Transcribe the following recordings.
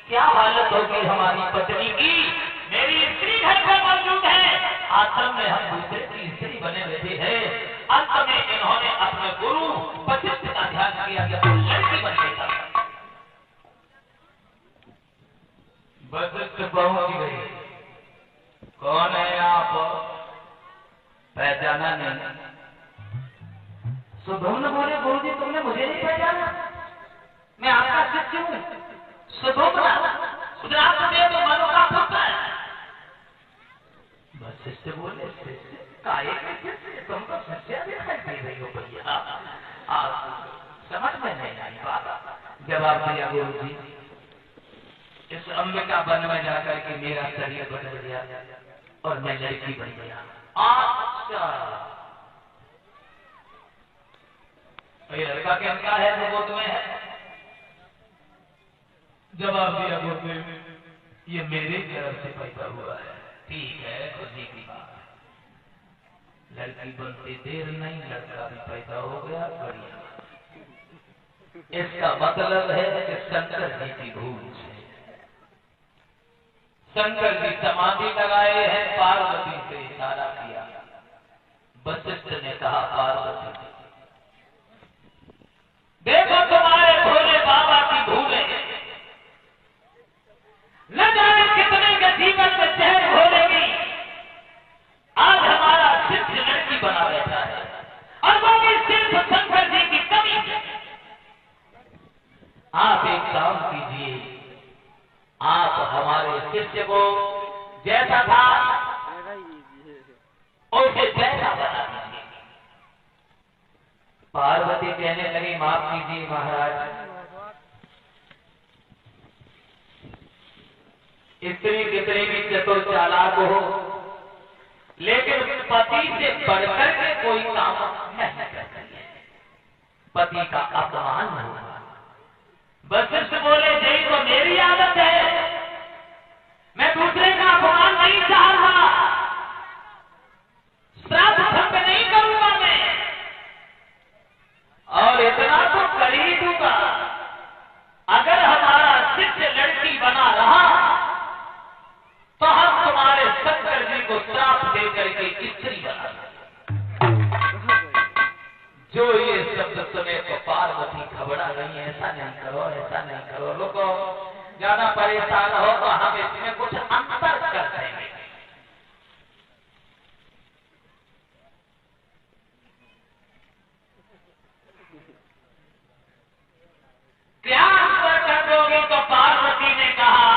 क्या हालत होगी हमारी पत्नी की। मेरी स्त्री घर पर मौजूद है, आश्रम में हम दूसरे की स्त्री बने रहते हैं। अंत में इन्होंने अपने गुरु वशिष्ठ का ध्यान किया कि वो लड़की बन गई। वशिष्ठ पहुंच गई। कौन है आप? पहचाना नहीं। सुधोमन बोले, गुरुजी तुमने मुझे नहीं पहचाना? मैं आपका शिष्य हूँ सुधोमना, सुधरामदेव मनु का पुत्र। वशिष्ठ बोले, शिष्य काहे के शिष्य? तुम तो शिष्य दिखाई दे रही हो भैया। समझ में नहीं आई बात। जवाब दिया, गुरुजी इस अंबिका वन में जाकर के मेरा शरीर बदल गया और मैं लड़की बन गया। अच्छा, ये लड़का क्या है जो गोद में है? जवाब दिया, गुरुदेव ये मेरे तरफ से पैदा हुआ है। ठीक है, खुशी की बात। लड़की बनते देर नहीं, लड़का भी पैदा हो गया। बढ़िया। इसका मतलब है कि शंकर जी की भूल से शंकर जी समाधि लगाए हैं, पार्वती से इशारा किया। वशिष्ठ ने कहा, पार्वती देखो तुम्हारे भोले बाबा की भूल है, न जाने कितने के जीवन में जहर घोलेगी। आज हमारा शिष्य लड़की बना बैठा है और वो भी सिर्फ शंकर जी की कमी है। आप एक काम कीजिए, आप हमारे शिष्य को जैसा था उसे जैसा बना दीजिए। पार्वती कहने लगी, माफ कीजिए महाराज, स्त्री कितनी भी चतुर चालाक हो, लेकिन पति से बढ़कर के कोई काम नहीं करती है। पति का अपमान जो ये शब्द सुने तो पार्वती घबरा गई, ऐसा नहीं करो, ऐसा नहीं करो, रुको, ज्यादा परेशान हो तो हम इसमें कुछ अंतर कर देंगे। क्या अंतर कर दोगे? तो पार्वती ने कहा,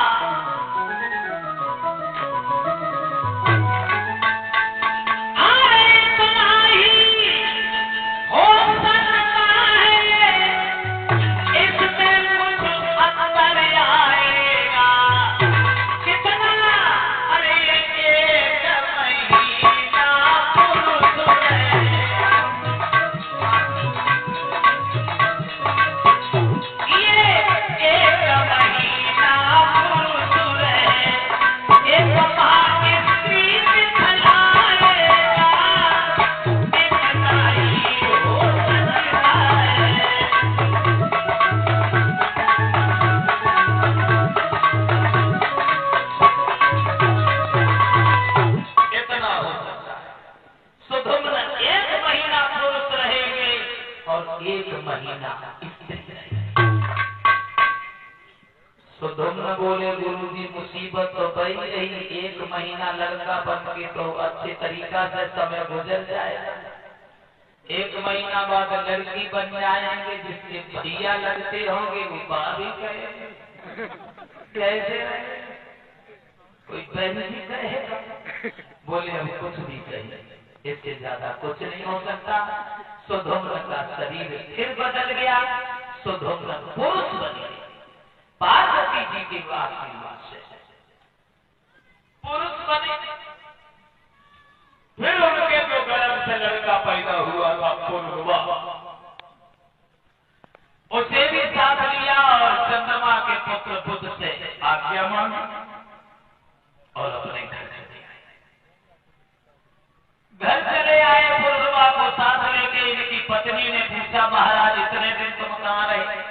सुधुम्न बोले, गुरुजी मुसीबत तो बड़ी रही, 1 महीना लड़का बन के तो अच्छे तरीका से समय गुजर जाएगा, 1 महीना बाद लड़की बन जाएंगे, जिसके भैया लगते होंगे वो भाभी कहेंगे, कैसे कोई बहन भी कहेगा। बोले हम कुछ भी कहें, इससे ज्यादा कुछ नहीं हो सकता। सुधुम्न का शरीर फिर बदल गया, सुधुम्न पुरुष बन गए। पार्वती जी के आशीर्वाद से पुरुष बने। फिर उनके जो गर्भ से लड़का पैदा हुआ था पूर्वा, उसे भी साथ लिया और चंद्रमा के पुत्र बुध से आज्ञा मांगी और अपने घर चले आए। घर चले आए, पूर्वा को साथ लेके इनकी पत्नी ने पूछा, महाराज इतने दिन तुम कहां रहे?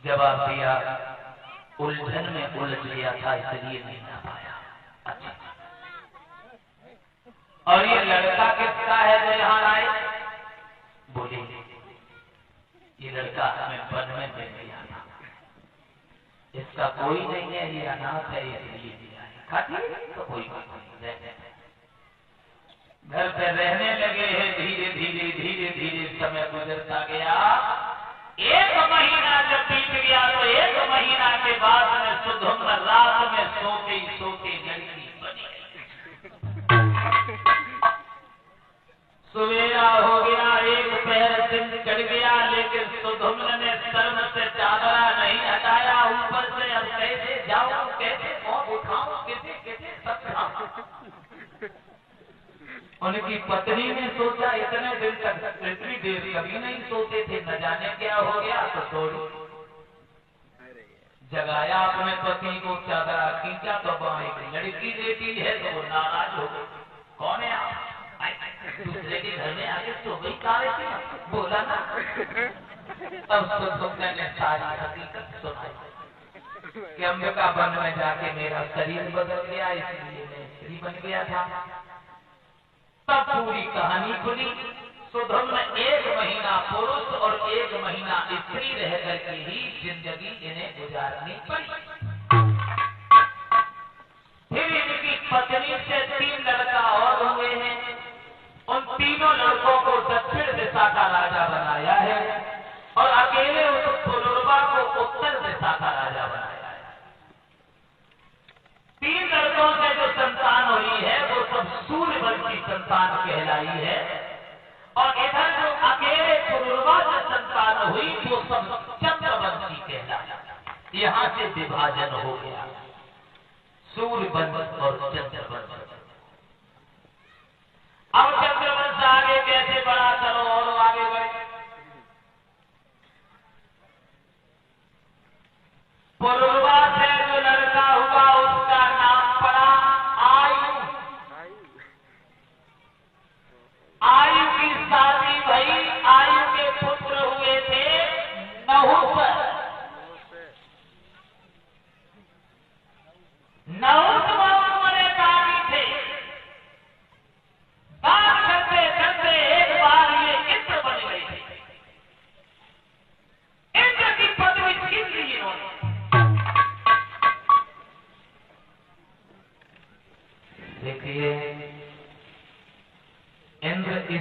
जवाब दिया, उलझन में उलझ गया था इसलिए नहीं आ पाया। अच्छा, और ये लड़का किसका है जो यहाँ आए? बोले ये लड़का हमें वन में मिल गया था, इसका कोई नहीं है, ये अनाथ है, इसलिए दिया है। खाती तो कोई बात नहीं, घर पे रहने लगे हैं। धीरे धीरे धीरे धीरे समय गुजरता गया। 1 महीना जब बीत गया तो 1 महीना के बाद में सुधुम्न रात में सोते ही सोते लड़की बनी। सवेरा हो गया, 1 पहर दिन चढ़ गया, लेकिन सुधुम्न ने शर्म से चादरा नहीं हटाया। ऊपर से अब कैसे जाऊं, कैसे कौन उठाऊं, कैसे कैसे सब खाऊं। उनकी पत्नी ने सोचा, इतने दिन तक इतनी देर कभी नहीं सोते थे, न जाने क्या हो गया। तो थोड़ी जगाया अपने पति को, चादरा खींचा तो वहां एक लड़की लेटी है, तो वो नाराज हो गई। कौन है आप? दूसरे के घर में आके सो गई, बोला ना। तब सुधुम्न ने सारी हकीकत सुनाई कि अंबिका वन में जाके मेरा शरीर बदल गया, इसलिए मैं स्त्री बन गया था। तब पूरी कहानी खुली। सुधुम्न 1 महीना पुरुष और 1 महीना स्त्री रह करके ही जिंदगी इन्हें गुजारनी पड़ी। फिर इनकी पत्नी से 3 लड़का और हुए हैं। उन तीनों लड़कों को दक्षिण दिशा का राजा बनाया है और अकेले उस पुरुरवा को उत्तर दिशा का राजा बनाया है। 3 लड़कों से जो संतान हुई है वो सब सूर्यवंश की संतान कहलाई है, और इधर जो अकेले पुरुरवा से संतान हुई वो सब चंद्रवंशी कहलाई। यहाँ से विभाजन हो गया, सूर्यवंश और चंद्रवंश। अब चंद्रवंश आगे कैसे बढ़ा, चलो और आगे बढ़े। पुरुरवा से जो लड़का हुआ उसका नाम पड़ा आयु। आयु की शादी भई, आयु के पुत्र हुए थे नहुष। नहुष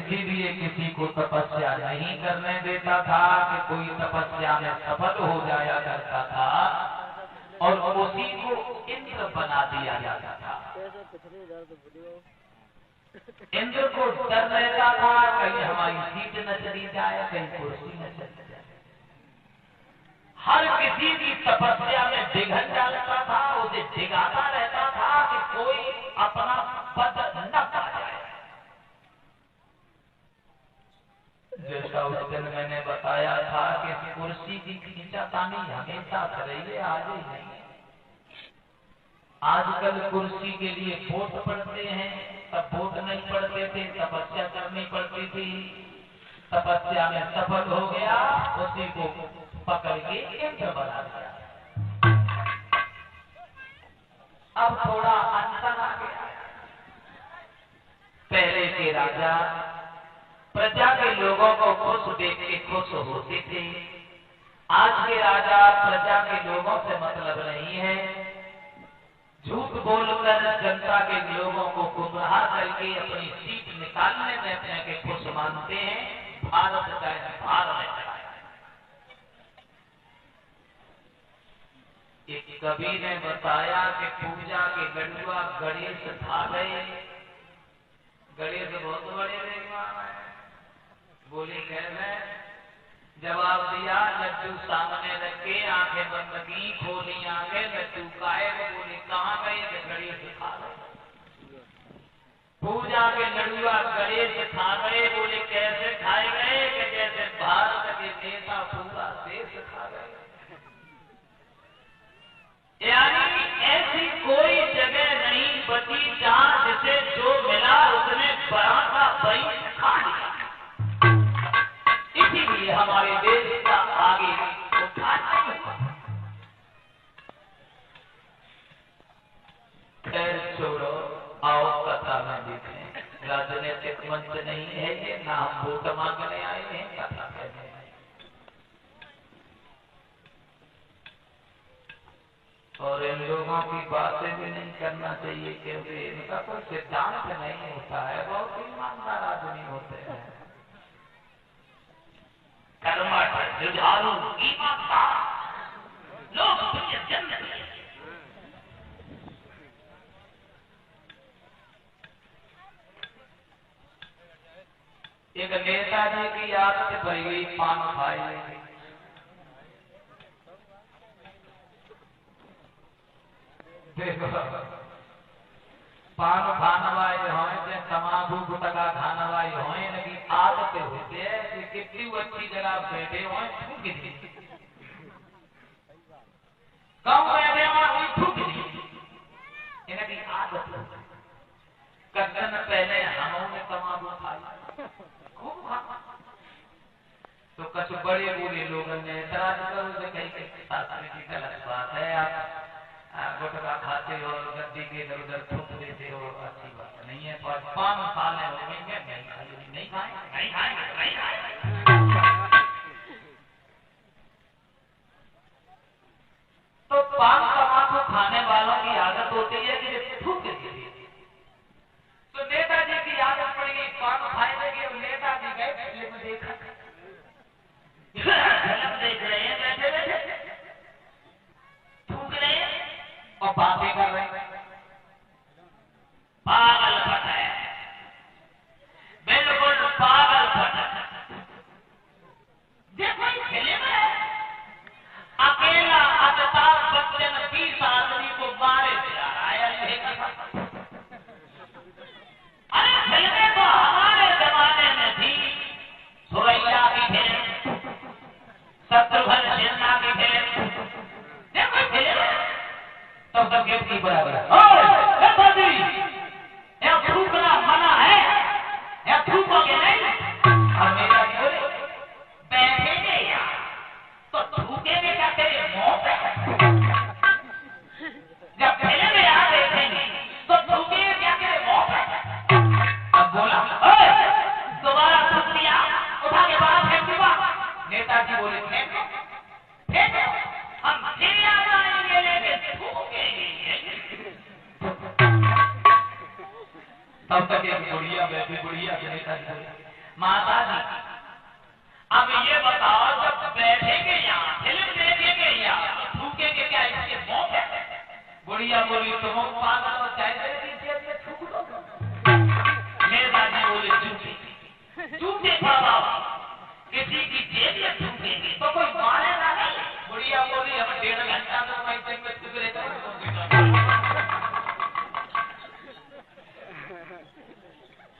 इसीलिए किसी को तपस्या नहीं करने देता था कि कोई तपस्या में सफल हो जाया करता था और उसी को इंद्र बना दिया जाता था। इंद्र को डर रहता था कहीं हमारी सीट न चली जाए, कहीं कुर्सी न चली जाए। हर किसी की तपस्या में विघन डालता था, उसे डिगाता रहता था कि कोई अपना पद न पा जाए। जैसा उस दिन मैंने बताया था कि कुर्सी की खींचातानी हमेशा रही, आज ही नहीं। आजकल कुर्सी के लिए वोट पड़ते हैं, तब वोट नहीं पड़ते थे, तपस्या करनी पड़ती थी। तपस्या में सफल हो गया, उसी को पकड़ के इंद्र बना दिया। अब थोड़ा अंतर आ गया। पहले के राजा प्रजा के लोगों को खुश देख के खुश होते थे। आज के राजा प्रजा के लोगों से मतलब नहीं है, झूठ बोलकर जनता के लोगों को गुमराह करके अपनी सीट निकालने में अपने के खुश मानते हैं। भारत का भारत एक कवि ने बताया कि पूजा के गणुआ गणेश खा गए। गणेश बहुत बड़े भगवान है, बोले कैसे? जवाब दिया, लड्डू सामने रखे, आंखें बंद की, खोली आंखें, लड्डू खाए। बोले कहाँ गए? गणेश खा गए। पूजा के लड़ुआ गणेश खा गए। बोले कैसे खाए गए? कि जैसे भारत के नेता पूरा देश खा गए। यानी ऐसी कोई जगह नहीं बची जहां जिसे जो मिला उसने बराता बही खा लिया। इसीलिए हमारे देश का आगे उद्धार नहीं हुआ। खैर छोड़ो, आओ कथा में देखें। राजनीतिक मंच नहीं है ये, ना हम वोट मांगने आए हैं, कथा कहने आए। और इन लोगों की बातें भी नहीं करना चाहिए क्योंकि इनका कोई सिद्धांत नहीं होता है, बहुत ईमानदार आदमी होते हैं। कर्मठ, जुझारू, ईमानदार लोग प्रिय जन्म दिए। एक नेताजी की आदत पड़ गई पान खाए। देखो पान खाने वाले होए चाहे तमाकू गुटखा खाने वाले होए, इनकी आदत होती है कि कितनी अच्छी जगह बैठे होए थूक दी, कम बैठे हुए थूक दी, इनकी आदत है। कुछ दिन पहले हमने तमाकू खाई, खूब खा, तो कुछ बड़े बूढ़े लोगों ने ऐतराज करो कहीं शास्त्र की गलत बात है, आप गुटखा खाते हो, गद्दी के इधर उधर थूक देते हो, अच्छी बात नहीं है। और 5 साल हो गए नहीं खाएंगे। तो पान तमाकू खाने वालों की आदत होती है कि थूक देती है। तो नेताजी की आदत पड़ गई पान खाने की। अब नेताजी गए फिल्म देखा, फिल्म देख रहे हैं बैठे बैठे, थूक रहे हैं और बातें कर रहे हैं। पागलपन है, बिल्कुल पागलपन है। देखो फिल्म है, अकेला अमिताभ बच्चन 20 आदमी को मारे जा रहा है। अरे फिल्में तो हमारे जमाने में थी, सुरैया की फिल्म, शत्रुघ्न सिन्हा की फिल्म, देखो फिल्म तब तक गेट की बराबर थूकना मना है या थूकोगे नहीं? और मेरा बोले बैठेंगे यार तो थूकेंगे क्या तेरे मुंह पे? जब फिल्म यार देखेंगे तो थूकेंगे क्या तेरे मुंह पे? अब बोला दोबारा थूक दिया, उठा के बाहर फेंक दूंगा। नेताजी बोले फेंको फेंको, हम फिर याद आएंगे लेके थूकेंगे। तब तक एक बुढ़िया बैठी, बुढ़िया के नेताजी बोले माता जी अब ये बताओ, जब बैठेंगे यहाँ फिल्म देखेंगे यहाँ थूकेंगे, क्या इसके मौत है? बुढ़िया बोली तुम पागल हो, चाहे जेब में थूक दो। मेहरबानी बोले जूते पड़ाओ, किसी की जेब में थूकेंगे तो कोई मारेगा नहीं। बुढ़िया बोली हम 1.5 घंटा तो मैं जेब में थूक लेता हूँ।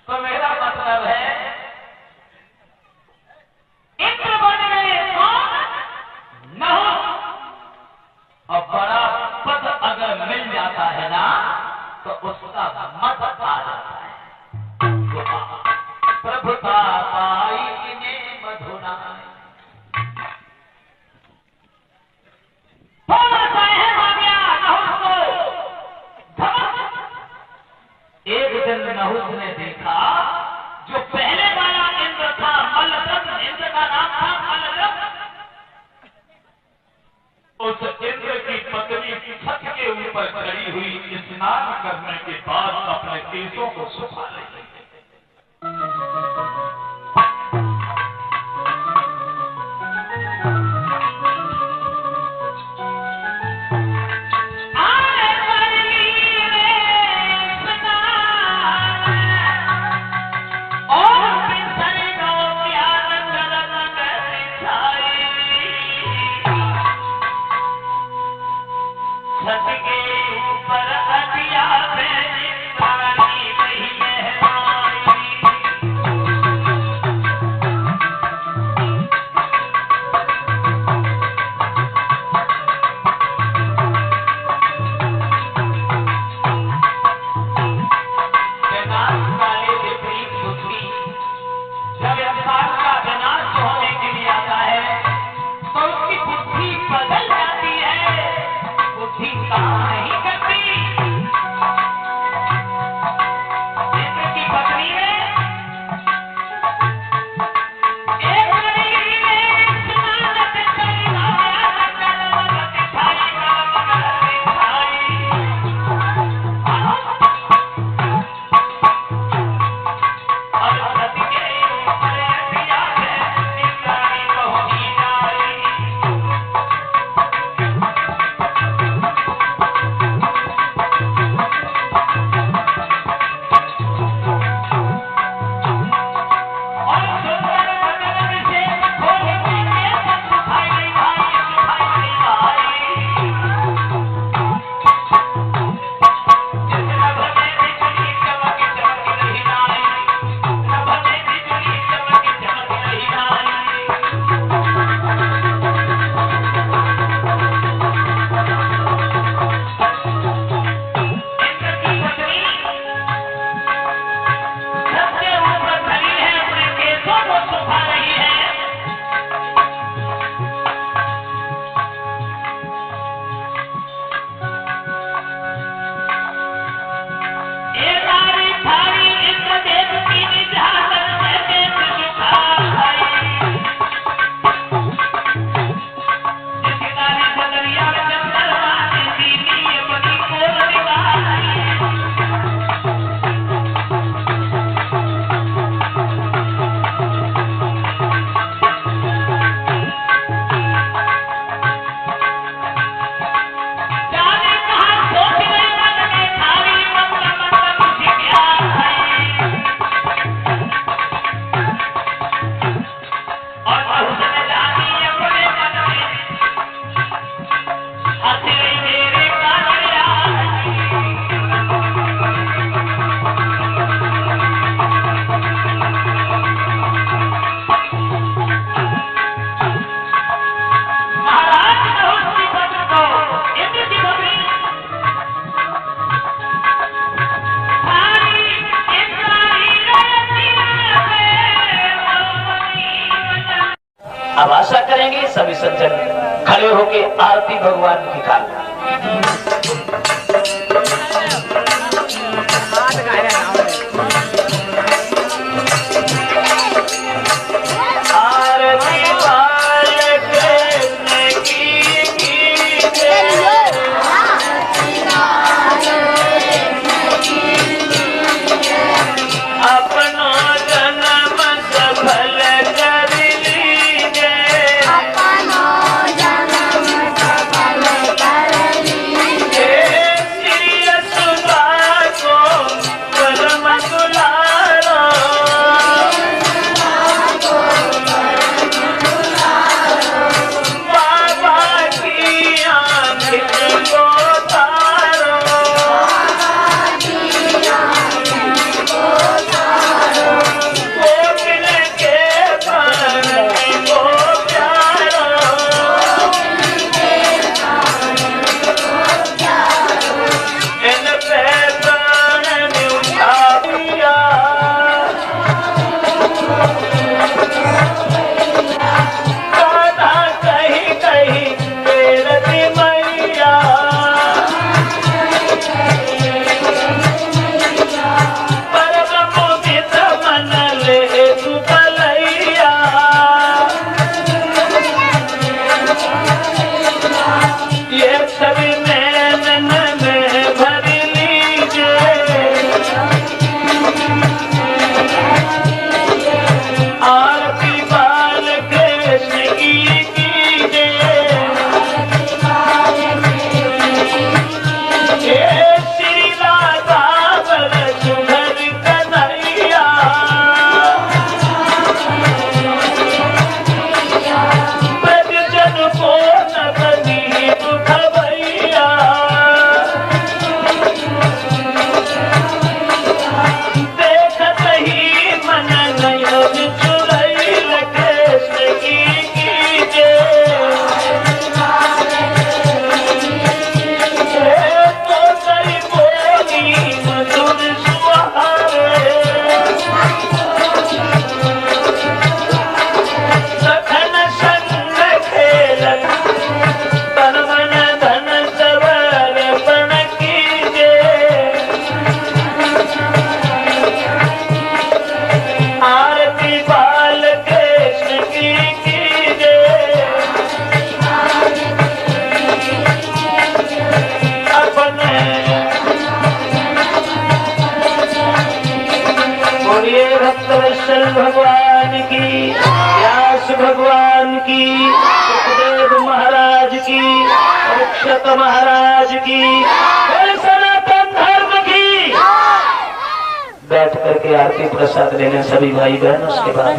तो मेरा मतलब है इंद्र बन गए कौन? नहुस। और बड़ा पद अगर मिल जाता है ना तो उसका मत आ जाता है। प्रभुता पाई ने मधुना एक दिन नहुस ने देखा जो पहले वाला इंद्र था मल्लद्रव, इंद्र का नाम था मल्लद्रव, उस इंद्र की पत्नी छत के ऊपर खड़ी हुई स्नान करने के बाद अपने केसों को सुखा रही है। अब आशा करेंगे सभी सज्जन खड़े होकर आरती भगवान की काल अपना जन्म सब कर लीजे अपनो जन्म सफल कर लीजे श्री यशोदा को परम दुलारो बाबा की आँख को तारो गोपिन के प्राण को प्यारो इन पे प्राण उठा दिया गाना कहीं कहीं तेरती मैया परम मुदित मन ले तू भलैया ये सभी नैनन में भर लीजे आरती बाल कृष्ण की कीजे ये श्री राधा वर सुधर कन्हैया ब्रज जन को न बनी दुखवैया देखत ही मन नयन चुरैल कृष्ण की कीजे तो सही बोली मधुर सुहारे सखन संग खेलत तन मन धन सवर पण कीजे आरती बाल कृष्ण की कीजे अपने बोलिए भक्तवत्सल भगवान की व्यास भगवान की सुखदेव महाराज की परीक्षित महाराज की बोले सनातन धर्म की। बैठ करके आरती प्रसाद लेने सभी भाई बहन उसके बाद